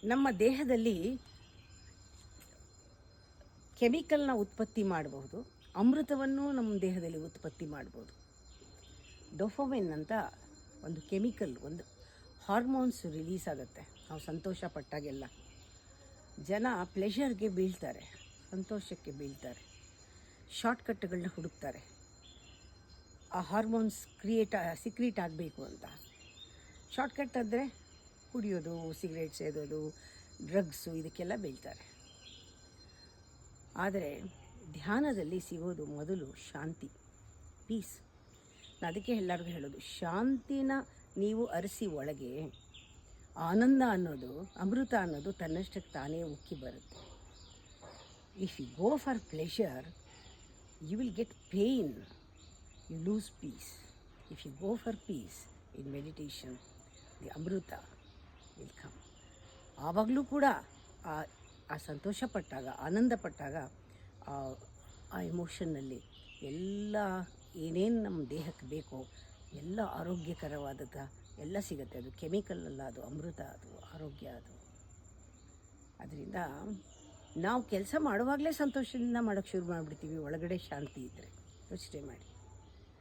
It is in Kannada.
ನಮ್ಮ ದೇಹದಲ್ಲಿ ಕೆಮಿಕಲ್ನ ಉತ್ಪತ್ತಿ ಮಾಡಬಹುದು, ಅಮೃತವನ್ನು ನಮ್ಮ ದೇಹದಲ್ಲಿ ಉತ್ಪತ್ತಿ ಮಾಡ್ಬೋದು. ಡೋಪಮೈನ್ ಅಂತ ಒಂದು ಕೆಮಿಕಲ್, ಒಂದು ಹಾರ್ಮೋನ್ಸ್ ರಿಲೀಸ್ ಆಗುತ್ತೆ ನಾವು ಸಂತೋಷ ಪಟ್ಟಾಗೆಲ್ಲ. ಜನ ಪ್ಲೆಷರ್ಗೆ ಬೀಳ್ತಾರೆ, ಸಂತೋಷಕ್ಕೆ ಬೀಳ್ತಾರೆ, ಶಾರ್ಟ್ಕಟ್ಗಳನ್ನ ಹುಡುಕ್ತಾರೆ ಆ ಹಾರ್ಮೋನ್ಸ್ ಸಿಕ್ರೀಟ್ ಆಗಬೇಕು ಅಂತ. ಶಾರ್ಟ್ಕಟ್ ಅಂದರೆ ಕುಡಿಯೋದು, ಸಿಗರೇಟ್ ಸೇದೋದು, ಡ್ರಗ್ಸು, ಇದಕ್ಕೆಲ್ಲ ಬೀಳ್ತಾರೆ. ಆದರೆ ಧ್ಯಾನದಲ್ಲಿ ಸಿಗೋದು ಮೊದಲು ಶಾಂತಿ, ಪೀಸ್. ಅದಕ್ಕೆ ಎಲ್ಲರಿಗೂ ಹೇಳೋದು, ಶಾಂತಿನ ನೀವು ಅರಸಿ ಒಳಗೆ ಆನಂದ ಅನ್ನೋದು, ಅಮೃತ ಅನ್ನೋದು ತನ್ನಷ್ಟಕ್ಕೆ ತಾನೇ ಉಕ್ಕಿ ಬರುತ್ತೆ. If you go for pleasure you will get pain, you lose peace. If you go for peace in meditation, the amrita will come. ಆವಾಗಲೂ ಕೂಡ ಆ ಸಂತೋಷ ಪಟ್ಟಾಗ, ಆನಂದ ಪಟ್ಟಾಗ ಆ ಎಮೋಷನ್ನಲ್ಲಿ ಎಲ್ಲ ಏನೇನು ನಮ್ಮ ದೇಹಕ್ಕೆ ಬೇಕೋ ಎಲ್ಲ ಆರೋಗ್ಯಕರವಾದದ್ದು ಎಲ್ಲ ಸಿಗುತ್ತೆ. ಅದು ಕೆಮಿಕಲ್ ಅಲ್ಲ, ಅದು ಅಮೃತ, ಅದು ಆರೋಗ್ಯ. ಅದು ಅದರಿಂದ ನಾವು ಕೆಲಸ ಮಾಡುವಾಗಲೇ ಸಂತೋಷದಿಂದ ಮಾಡೋಕ್ಕೆ ಶುರು ಮಾಡಿಬಿಡ್ತೀವಿ, ಒಳಗಡೆ ಶಾಂತಿ ಇದ್ದರೆ. ಯೋಚನೆ ಮಾಡಿ.